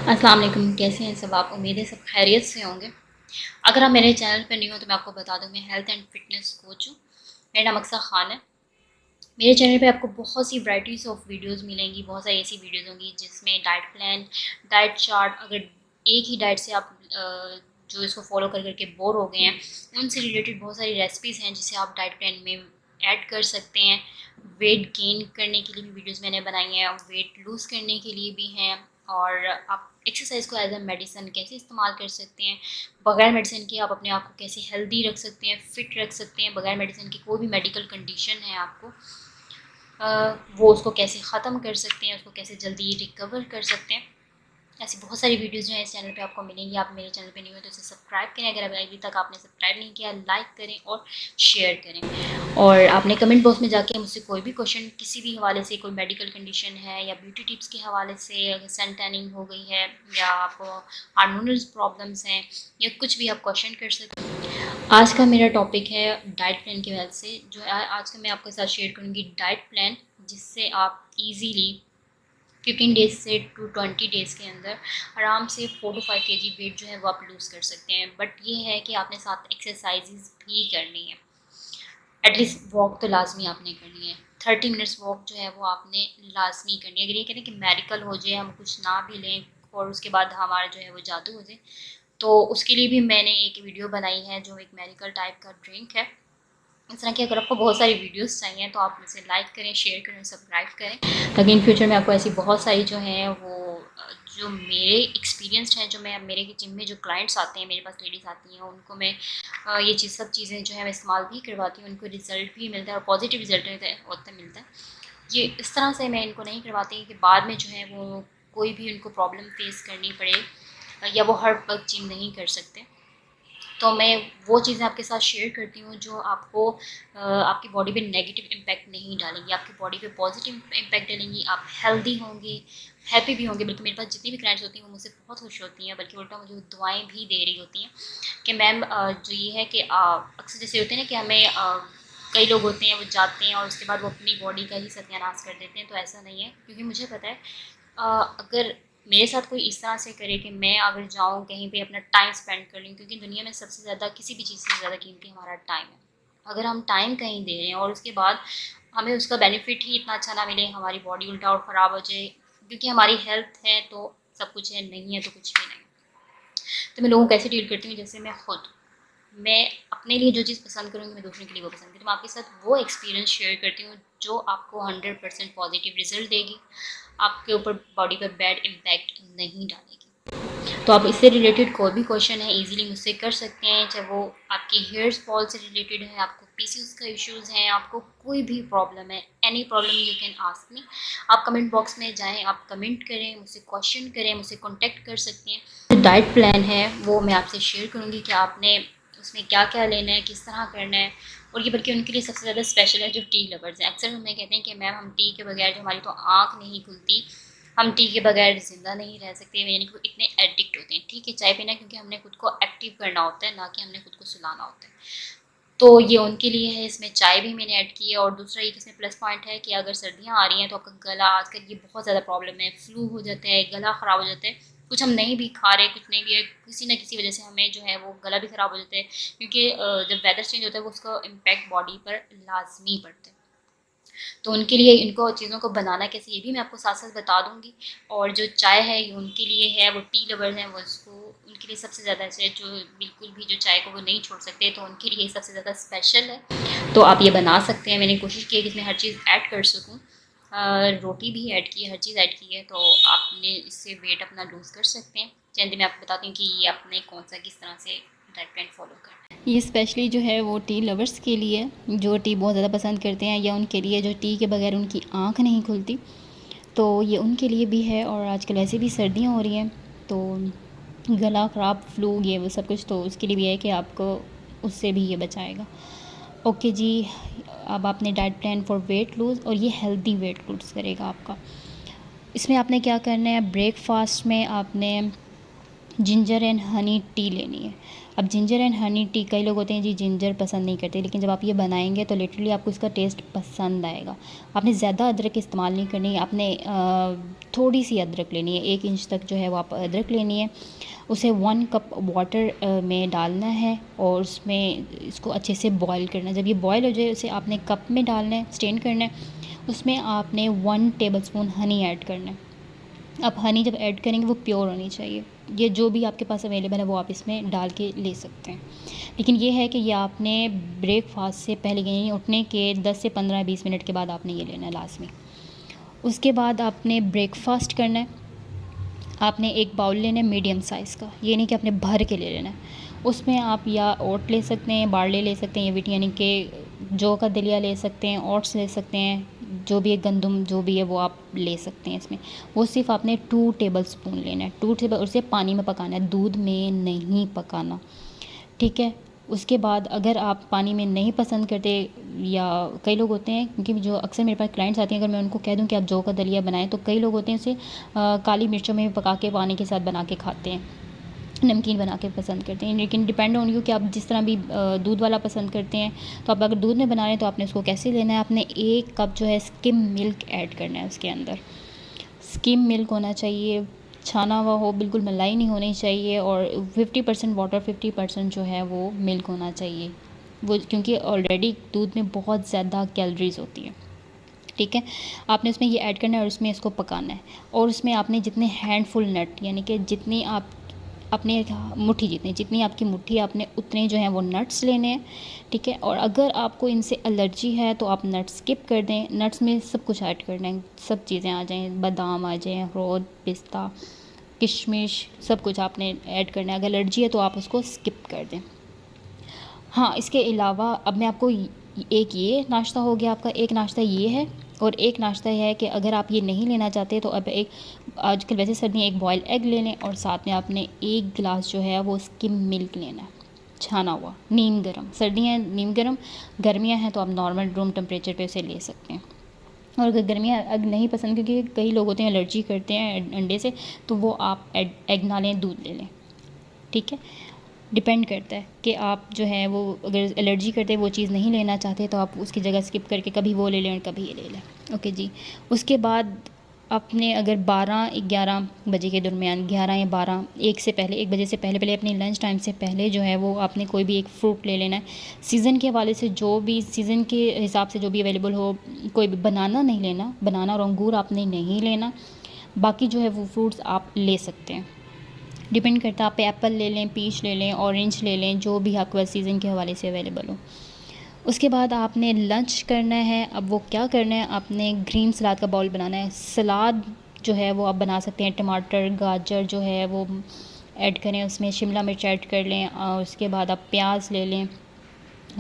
अस्सलाम वालेकुम, कैसे हैं सब आप? उम्मीद है सब खैरियत से होंगे। अगर आप मेरे चैनल पर नहीं हो तो मैं आपको बता दूँ, मैं हेल्थ एंड फिटनेस कोच हूँ। मेरा नाम अक्सर खान है। मेरे चैनल पे आपको बहुत सी वैराइटीज़ ऑफ वीडियोस मिलेंगी, बहुत सारी ऐसी वीडियोस होंगी जिसमें डाइट प्लान, डाइट चार्ट, अगर एक ही डाइट से आप जो इसको फॉलो कर करके बोर हो गए हैं, उनसे रिलेटेड बहुत सारी रेसिपीज़ हैं जिसे आप डाइट प्लान में ऐड कर सकते हैं। वेट गेन करने के लिए भी वीडियोस मैंने बनाई हैं, वेट लूज़ करने के लिए भी हैं, और आप एक्सरसाइज को एज अ मेडिसिन कैसे इस्तेमाल कर सकते हैं, बगैर मेडिसिन के आप अपने आप को कैसे हेल्दी रख सकते हैं, फिट रख सकते हैं, बगैर मेडिसिन की कोई भी मेडिकल कंडीशन है आपको वो उसको कैसे ख़त्म कर सकते हैं, उसको कैसे जल्दी रिकवर कर सकते हैं। ऐसी बहुत सारी वीडियोज़ जो हैं इस चैनल पे आपको मिलेंगी। आप मेरे चैनल पे नहीं हो तो इसे सब्सक्राइब करें, अगर अभी तक आपने सब्सक्राइब नहीं किया लाइक करें और शेयर करें। और आपने कमेंट बॉक्स में जाके मुझसे कोई भी क्वेश्चन किसी भी हवाले से, कोई मेडिकल कंडीशन है या ब्यूटी टिप्स के हवाले से, अगर सन टैनिंग हो गई है या आपको हार्मोनल प्रॉब्लम्स हैं, या कुछ भी आप क्वेश्चन कर सकते हैं। आज का मेरा टॉपिक है डाइट प्लान की वजह से, जो है आज का मैं आपके साथ शेयर करूँगी डाइट प्लान, जिससे आप इजीली 15 डेज़ से टू 20 डेज़ के अंदर आराम से 4 to 5 kg वेट जो है वो आप लूज़ कर सकते हैं। बट ये है कि आपने साथ एक्सरसाइजेज भी करनी है, एटलीस्ट वॉक तो लाजमी आपने करनी है। 30 मिनट्स वॉक जो है वो आपने लाजमी करनी है। अगर ये करें कि मेडिकल हो जाए, हम कुछ ना भी लें और उसके बाद हमारा जो है वो जादू हो जाए, तो उसके लिए भी मैंने एक वीडियो बनाई है जो एक मेडिकल टाइप का ड्रिंक है। इस तरह की अगर आपको बहुत सारी वीडियोस चाहिए तो आप मुझे लाइक करें, शेयर करें, सब्सक्राइब करें, ताकि इन फ्यूचर में आपको ऐसी बहुत सारी जो हैं वो जो मेरे एक्सपीरियंस्ड हैं, जो मैं मेरे जिम में जो क्लाइंट्स आते हैं, मेरे पास लेडीज़ आती हैं, उनको मैं ये चीज़ सब चीज़ें जो है मैं इस्तेमाल भी करवाती हूँ, उनको रिज़ल्ट भी मिलता है और पॉजिटिव रिज़ल्ट मिलता है। ये इस तरह से मैं इनको नहीं करवाती कि बाद में जो है वो कोई भी उनको प्रॉब्लम फेस करनी पड़े या वो हर वक्त जिम नहीं कर सकते। तो मैं वो चीज़ें आपके साथ शेयर करती हूँ जो आपको आपकी बॉडी पे नेगेटिव इम्पैक्ट नहीं डालेंगी, आपकी बॉडी पे पॉजिटिव इम्पैक्ट डालेंगी। आप हेल्दी होंगे, हैप्पी भी होंगे। बल्कि मेरे पास जितनी भी क्लाइंट्स होती हैं वो मुझसे बहुत खुश होती हैं, बल्कि उल्टा मुझे दुआएं भी दे रही होती हैं कि मैम जो ये है कि अक्सर जैसे होते हैं ना कि हमें कई लोग होते हैं वो जाते हैं और उसके बाद वो अपनी बॉडी का ही सत्यानाश कर देते हैं। तो ऐसा नहीं है, क्योंकि मुझे पता है अगर मेरे साथ कोई इस तरह से करे कि मैं अगर जाऊँ कहीं पे अपना टाइम स्पेंड कर लूँ, क्योंकि दुनिया में सबसे ज़्यादा किसी भी चीज़ से ज़्यादा कीमती हमारा टाइम है। अगर हम टाइम कहीं दे रहे हैं और उसके बाद हमें उसका बेनिफिट ही इतना अच्छा ना मिले, हमारी बॉडी उल्टा और ख़राब हो जाए, क्योंकि हमारी हेल्थ है तो सब कुछ है, नहीं है तो कुछ भी नहीं। तो मैं लोगों को कैसे डील करती हूँ, जैसे मैं अपने लिए जो चीज़ पसंद करूँगी मैं दूसरों के लिए वो पसंद करूँगी। तो मैं आपके साथ वो एक्सपीरियंस शेयर करती हूँ जो आपको 100% पॉजिटिव रिजल्ट देगी, आपके ऊपर बॉडी पर बैड इम्पैक्ट नहीं डालेगी। तो आप इससे रिलेटेड कोई भी क्वेश्चन है इजीली मुझसे कर सकते हैं, चाहे वो आपके हेयर्स फॉल से रिलेटेड है, आपको पीसीओएस का इश्यूज़ हैं, आपको कोई भी प्रॉब्लम है, any problem you can ask me. आप कमेंट बॉक्स में जाएं, आप कमेंट करें, मुझसे क्वेश्चन करें, मुझसे कॉन्टेक्ट कर सकते हैं। जो डाइट प्लान है वो मैं आपसे शेयर करूँगी कि आपने उसमें क्या क्या लेना है, किस तरह करना है। और ये बल्कि उनके लिए सबसे ज़्यादा स्पेशल है जो टी लवर्स हैं। अक्सर हमें कहते हैं कि मैम हम टी के बगैर जो हमारी तो आँख नहीं खुलती, हम टी के बगैर ज़िंदा नहीं रह सकते, यानी कि वो इतने एडिक्ट होते हैं। ठीक है, चाय पीना क्योंकि हमने खुद को एक्टिव करना होता है, ना कि हमने खुद को सुलाना होता है। तो ये उनके लिए है, इसमें चाय भी मैंने ऐड की है। और दूसरा एक इसमें प्लस पॉइंट है कि अगर सर्दियाँ आ रही हैं तो आपका गला, आजकल ये बहुत ज़्यादा प्रॉब्लम है, फ्लू हो जाता है, गला ख़राब हो जाता है, कुछ हम नहीं भी खा रहे, कुछ नहीं भी है, किसी न किसी वजह से हमें जो है वो गला भी ख़राब हो जाता है, क्योंकि जब वेदर चेंज होता है वो उसका इम्पैक्ट बॉडी पर लाजमी पड़ता है। तो उनके लिए इनको चीज़ों को बनाना कैसे ये भी मैं आपको साथ साथ बता दूँगी। और जो चाय है ये उनके लिए है, वो टी लवर्स हैं, वो इसको उनके लिए सबसे ज़्यादा ऐसे जो बिल्कुल भी जो चाय को वो नहीं छोड़ सकते, तो उनके लिए सबसे ज़्यादा स्पेशल है। तो आप ये बना सकते हैं। मैंने कोशिश की है कि इसमें हर चीज़ ऐड कर सकूँ, रोटी भी ऐड की है, हर चीज़ ऐड की है, तो आपने इससे वेट अपना लूज़ कर सकते हैं। चलिए मैं आपको बताती हूँ कि ये आपने कौन सा किस तरह से डाइट प्लान फॉलो करना है। ये स्पेशली जो है वो टी लवर्स के लिए, जो टी बहुत ज़्यादा पसंद करते हैं, या उनके लिए जो टी के बगैर उनकी आँख नहीं खुलती, तो ये उनके लिए भी है। और आजकल ऐसे भी सर्दियाँ हो रही हैं तो गला ख़राब, फ्लू, ये वो सब कुछ, तो उसके लिए भी है कि आपको उससे भी ये बचाएगा। ओके जी, अब आपने diet plan for weight lose, और ये हेल्दी वेट लूज़ करेगा आपका। इसमें आपने क्या करना है, ब्रेकफास्ट में आपने जिंजर एंड हनी टी लेनी है। अब जिंजर एंड हनी टी, कई लोग होते हैं जी जिंजर पसंद नहीं करते, लेकिन जब आप ये बनाएंगे तो लिटरली आपको इसका टेस्ट पसंद आएगा। आपने ज़्यादा अदरक इस्तेमाल नहीं करनी है, आपने थोड़ी सी अदरक लेनी है, 1 इंच तक जो है वो आप अदरक लेनी है। उसे 1 कप वाटर में डालना है और उसमें इसको अच्छे से बॉईल करना है। जब ये बॉईल हो जाए उसे आपने कप में डालना है, स्ट्रेन करना है। उसमें आपने 1 टेबलस्पून हनी ऐड करना है। अब हनी जब ऐड करेंगे वो प्योर होनी चाहिए। ये जो भी आपके पास अवेलेबल है वो आप इसमें डाल के ले सकते हैं। लेकिन ये है कि ये आपने ब्रेकफास्ट से पहले, यानी उठने के 10 से 15-20 मिनट के बाद आपने ये लेना है लास्ट में। उसके बाद आपने ब्रेकफास्ट करना है। आपने एक बाउल लेना है मीडियम साइज़ का, ये नहीं कि आपने भर के ले लेना है। उसमें आप या ओट ले सकते हैं, बार्ले ले सकते हैं, या वीट यानी कि जौ का दलिया ले सकते हैं, ओट्स ले सकते हैं, जो भी है गंदम जो भी है वो आप ले सकते हैं इसमें। वो सिर्फ आपने 2 टेबलस्पून लेना है, 2 टेबल, उसे पानी में पकाना है, दूध में नहीं पकाना, ठीक है। उसके बाद अगर आप पानी में नहीं पसंद करते, या कई लोग होते हैं, क्योंकि जो अक्सर मेरे पास क्लाइंट्स आते हैं, अगर मैं उनको कह दूं कि आप जौ का दलिया बनाएं, तो कई लोग होते हैं उसे काली मिर्चों में पका के पानी के साथ बना के खाते हैं, नमकीन बना के पसंद करते हैं। लेकिन डिपेंड ऑन यू कि आप जिस तरह भी दूध वाला पसंद करते हैं। तो आप अगर दूध में बना रहे हैं तो आपने उसको कैसे लेना है, आपने 1 कप जो है स्किम मिल्क ऐड करना है। उसके अंदर स्किम मिल्क होना चाहिए, छाना हुआ हो, बिल्कुल मलाई नहीं होनी चाहिए, और 50% वाटर 50% जो है वो मिल्क होना चाहिए। वो क्योंकि ऑलरेडी दूध में बहुत ज़्यादा कैलोरीज होती है, ठीक है। आपने उसमें ये ऐड करना है और उसमें इसको पकाना है। और उसमें आपने जितने हैंडफुल नट, यानी कि जितनी आप अपने मुट्ठी, जितनी आपकी मुट्ठी, आपने उतने जो हैं वो नट्स लेने हैं, ठीक है। और अगर आपको इनसे एलर्जी है तो आप नट्स स्किप कर दें। नट्स में सब कुछ ऐड करना है, सब चीज़ें आ जाएँ, बादाम आ जाएँ, अखरोट, पिस्ता, किशमिश, सब कुछ आपने ऐड करना है। अगर एलर्जी है तो आप उसको स्किप कर दें। हाँ, इसके अलावा अब मैं आपको एक ये नाश्ता हो गया आपका, एक नाश्ता ये है, और एक नाश्ता है कि अगर आप ये नहीं लेना चाहते तो अब एक, आजकल वैसे सर्दियाँ, एक बॉयल एग ले लें, और साथ में आपने 1 गिलास जो है वो स्किम मिल्क लेना है, छाना हुआ, नीम गर्म। सर्दियाँ नीम गर्म, गर्मियाँ हैं तो आप नॉर्मल रूम टेम्परेचर पे उसे ले सकते हैं। और अगर गर्मियाँ एग नहीं पसंद, क्योंकि कई लोग होते हैं एलर्जी करते हैं अंडे से, तो वो आप एग ना लें, दूध ले लें, ठीक है। डिपेंड करता है कि आप जो है वो अगर एलर्जी करते हैं, वो चीज़ नहीं लेना चाहते, तो आप उसकी जगह स्किप करके कभी वो ले लें और कभी ये ले लें, ओके जी। उसके बाद आपने अगर 12-11 बजे के दरमियान, 11 या 12, 1 से पहले, 1 बजे से पहले पहले अपनी लंच टाइम से पहले जो है वो आपने कोई भी एक फ्रूट ले लेना है। सीज़न के हवाले से, जो भी सीज़न के हिसाब से जो भी अवेलेबल हो, कोई भी बनाना नहीं लेना, बनाना और अंगूर आपने नहीं लेना। बाकी जो है वो फ्रूट्स आप ले सकते हैं, डिपेंड करता है। आप एप्पल ले लें, पीच ले लें, ऑरेंज ले लें, जो भी आपके पास सीज़न के हवाले से अवेलेबल हो। उसके बाद आपने लंच करना है। अब वो क्या करना है, आपने ग्रीन सलाद का बाउल बनाना है। सलाद जो है वो आप बना सकते हैं, टमाटर, गाजर जो है वो ऐड करें, उसमें शिमला मिर्च ऐड कर लें, और उसके बाद आप प्याज ले लें,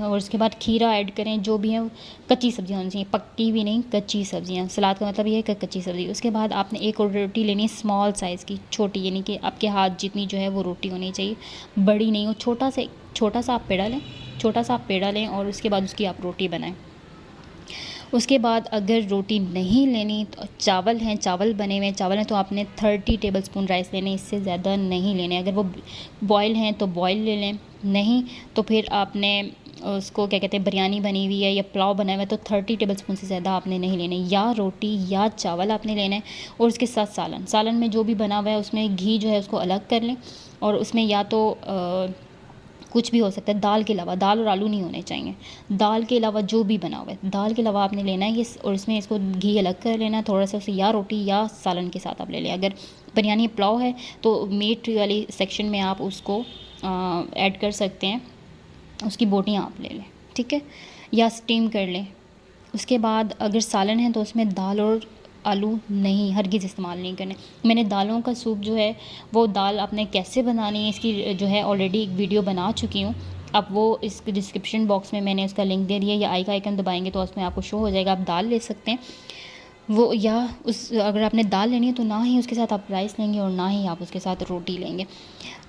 और उसके बाद खीरा ऐड करें। जो भी है कच्ची सब्जियां होनी चाहिए, पक्की भी नहीं, कच्ची सब्जियां। सलाद का मतलब ये है कि कच्ची सब्ज़ी। उसके बाद आपने एक और रोटी लेनी है, स्मॉल साइज़ की, छोटी, यानी कि आपके हाथ जितनी जो है वो रोटी होनी चाहिए, बड़ी नहीं हो। छोटा सा आप पेड़ा लें, छोटा सा आप पेड़ा लें, और उसके बाद उसकी आप रोटी बनाएं। उसके बाद अगर रोटी नहीं लेनी तो चावल हैं, चावल बने हुए चावल हैं, तो आपने 30 टेबलस्पून राइस लेने, इससे ज़्यादा नहीं लेने। अगर वो बॉयल हैं तो बॉयल ले लें, नहीं तो फिर आपने उसको क्या कहते हैं, बिरयानी बनी हुई है या पुलाव बना हुआ है, तो 30 टेबलस्पून से ज़्यादा आपने नहीं लेने। या रोटी या चावल आपने लेना है, और उसके साथ सालन में जो भी बना हुआ है उसमें घी जो है उसको अलग कर लें, और उसमें या तो कुछ भी हो सकता है, दाल के अलावा, दाल और आलू नहीं होने चाहिए, दाल के अलावा जो भी बना हुआ है, दाल के अलावा आपने लेना है ये, और इसमें इसको घी अलग कर लेना थोड़ा सा, उसे या रोटी या सालन के साथ आप ले लें। अगर बिरयानी पुलाव है तो मीट वाली सेक्शन में आप उसको ऐड कर सकते हैं, उसकी बोटियाँ आप ले लें, ठीक है, या स्टीम कर लें। उसके बाद अगर सालन है तो उसमें दाल और आलू नहीं, हरगिज़ इस्तेमाल नहीं करने। मैंने दालों का सूप जो है वो दाल आपने कैसे बनानी है इसकी जो है ऑलरेडी एक वीडियो बना चुकी हूँ। अब वो इस डिस्क्रिप्शन बॉक्स में मैंने उसका लिंक दे दिया, या आई का आइकन दबाएंगे तो उसमें आपको शो हो जाएगा, आप दाल ले सकते हैं वो। या उस अगर आपने दाल लेनी है तो ना ही उसके साथ आप राइस लेंगे और ना ही आप उसके साथ रोटी लेंगे।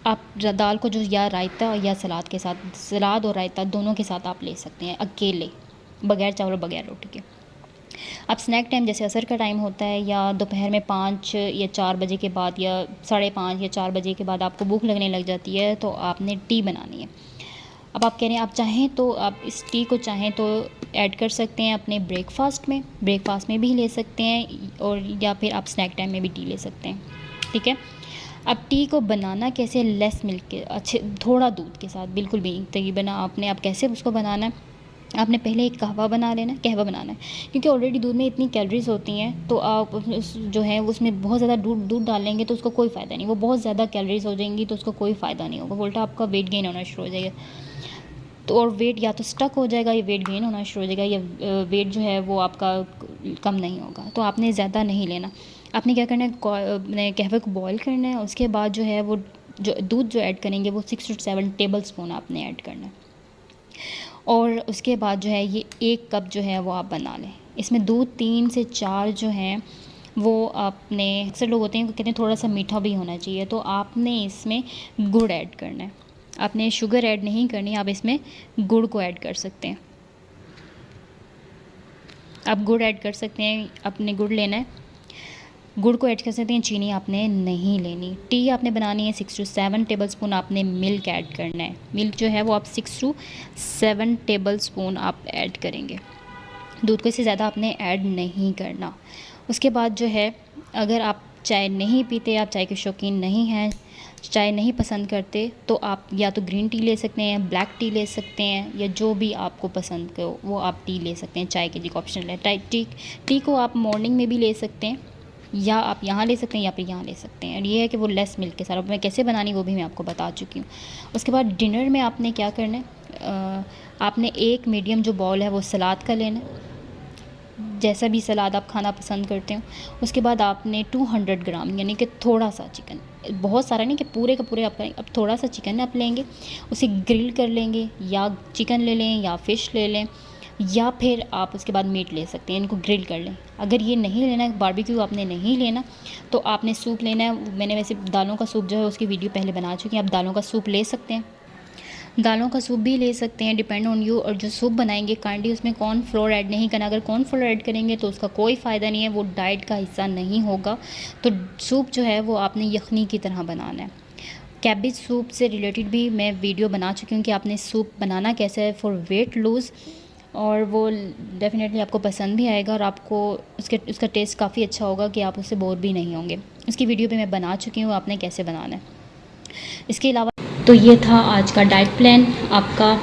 आप दाल को जो या रायता या सलाद के साथ, सलाद और रायता दोनों के साथ आप ले सकते हैं, अकेले, बगैर चावल और बगैर रोटी के। अब स्नैक टाइम जैसे असर का टाइम होता है या दोपहर में 5 या 4 बजे के बाद या 5:30 या 4 बजे के बाद आपको भूख लगने लग जाती है, तो आपने टी बनानी है। अब आप कह रहे हैं आप चाहें तो आप इस टी को चाहें तो ऐड कर सकते हैं अपने ब्रेकफास्ट में भी ले सकते हैं, और या फिर आप स्नैक टाइम में भी टी ले सकते हैं, ठीक है। अब टी को बनाना कैसे, लेस मिल्क के अच्छे थोड़ा दूध के साथ, बिल्कुल भी तकरीबन आपने आप कैसे उसको बनाना है, आपने पहले एक कहवा बनाना है, क्योंकि ऑलरेडी दूध में इतनी कैलोरीज़ होती हैं, तो आप जो है उसमें बहुत ज़्यादा दूध डालेंगे तो उसको कोई फ़ायदा नहीं, वो बहुत ज़्यादा कैलोरीज़ हो जाएंगी तो उसको कोई फ़ायदा नहीं होगा, उल्टा आपका वेट गेन होना शुरू हो जाएगा। तो और वेट या तो स्टक हो जाएगा या वेट गेन होना शुरू हो जाएगा, या वेट जो है वो आपका कम नहीं होगा। तो आपने ज़्यादा नहीं लेना, आपने क्या करना है, कहवे को बॉईल करना है, उसके बाद जो है वो जो दूध जो ऐड करेंगे वो 6 to 7 टेबल स्पून आपने ऐड करना है, और उसके बाद जो है ये 1 कप जो है वो आप बना लें। इसमें दूध 3 से 4 जो हैं वो आपने, अक्सर लोग होते हैं कहते हैं थोड़ा सा मीठा भी होना चाहिए, तो आपने इसमें गुड़ ऐड करना है, आपने शुगर ऐड नहीं करनी, आप इसमें गुड़ को ऐड कर सकते हैं। आप गुड़ ऐड कर सकते हैं, आपने गुड़ लेना है, गुड़ को ऐड कर सकते हैं, चीनी आपने नहीं लेनी। टी आपने बनानी है 6 to 7 टेबल स्पून आपने मिल्क ऐड करना है, मिल्क जो है वो आप 6 to 7 टेबल स्पून आप ऐड करेंगे, दूध को इससे ज़्यादा आपने ऐड नहीं करना। उसके बाद जो है, अगर आप चाय नहीं पीते, आप चाय के शौकीन नहीं हैं, चाय नहीं पसंद करते, तो आप या तो ग्रीन टी ले सकते हैं, ब्लैक टी ले सकते हैं, या जो भी आपको पसंद हो वो आप टी ले सकते हैं। चाय के लिए ऑप्शनल है। टी को आप मॉर्निंग में भी ले सकते हैं, या आप यहाँ ले सकते हैं या फिर यहाँ ले सकते हैं, और ये है कि वो लेस मिल्क के साथ। अब मैं कैसे बनानी वो भी मैं आपको बता चुकी हूँ। उसके बाद डिनर में आपने क्या करना है, आपने एक मीडियम जो बॉल है वो सलाद का लेना है, जैसा भी सलाद आप खाना पसंद करते हो। उसके बाद आपने 200 ग्राम यानी कि थोड़ा सा चिकन, बहुत सारा नहीं कि पूरे का पूरे आप करेंगे, अब थोड़ा सा चिकन आप लेंगे, उसे ग्रिल कर लेंगे, या चिकन ले लें या फ़िश ले लें, या फिर आप उसके बाद मीट ले सकते हैं, इनको ग्रिल कर लें। अगर ये नहीं लेना है, बारबेक्यू आपने नहीं लेना, तो आपने सूप लेना है। मैंने वैसे दालों का सूप जो है उसकी वीडियो पहले बना चुकी हैं, आप दालों का सूप ले सकते हैं, दालों का सूप भी ले सकते हैं, डिपेंड ऑन यू। और जो सूप बनाएंगे काइंडली उसमें कॉर्नफ्लोर ऐड नहीं करना, अगर कॉर्नफ्लोर ऐड करेंगे तो उसका कोई फ़ायदा नहीं है, वो डाइट का हिस्सा नहीं होगा। तो सूप जो है वो आपने यखनी की तरह बनाना है। कैबेज सूप से रिलेटेड भी मैं वीडियो बना चुकी हूँ कि आपने सूप बनाना कैसे है फॉर वेट लूज़, और वो डेफ़िनेटली आपको पसंद भी आएगा, और आपको उसका टेस्ट काफ़ी अच्छा होगा कि आप उससे बोर भी नहीं होंगे। उसकी वीडियो भी मैं बना चुकी हूँ, आपने कैसे बनाना है। इसके अलावा तो ये था आज का डाइट प्लान आपका,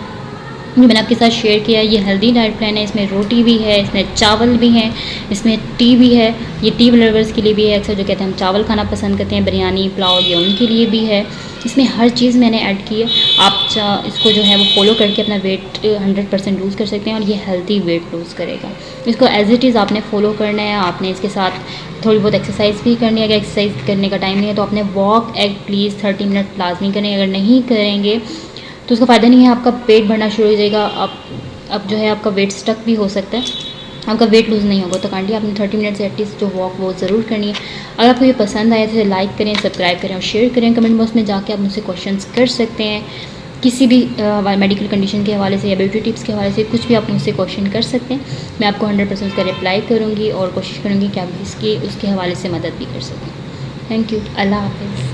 जो मैंने आपके साथ शेयर किया। ये हेल्दी डाइट प्लान है, इसमें रोटी भी है, इसमें चावल भी हैं, इसमें टी भी है। ये टी लवर्स के लिए भी है, अक्सर जो कहते हैं हम चावल खाना पसंद करते हैं, बिरयानी पुलाव, ये उनके लिए भी है। इसमें हर चीज़ मैंने ऐड की है। आप इसको जो है वो फॉलो करके अपना वेट 100% लूज़ कर सकते हैं, और ये हेल्दी वेट लूज़ करेगा। इसको एज इट इज़ आपने फॉलो करना है। आपने इसके साथ थोड़ी बहुत एक्सरसाइज भी करनी है। अगर एक्सरसाइज करने का टाइम नहीं है तो आपने वॉक एटलीस्ट 30 मिनट लाजमी करें। अगर नहीं करेंगे तो उसका फ़ायदा नहीं है, आपका पेट बढ़ना शुरू हो जाएगा। अब जो है आपका वेट स्टक भी हो सकता है, आपका वेट लूज़ नहीं होगा। तो काइंडली आपने 30 मिनट से एटलीस्ट जो वॉक वो ज़रूर करनी है। अगर आपको ये पसंद आए तो लाइक करें, सब्सक्राइब करें और शेयर करें। कमेंट बॉक्स में जाके आप मुझसे क्वेश्चंस कर सकते हैं, किसी भी मेडिकल कंडीशन के हवाले से या ब्यूटी टिप्स के हवाले से, कुछ भी आप मुझसे क्वेश्चन कर सकते हैं। मैं आपको 100% उसका रिप्लाई करूँगी और कोशिश करूँगी कि आप उसके हवाले से मदद भी कर सकें। Thank you. अल्लाह हाफ़िज़।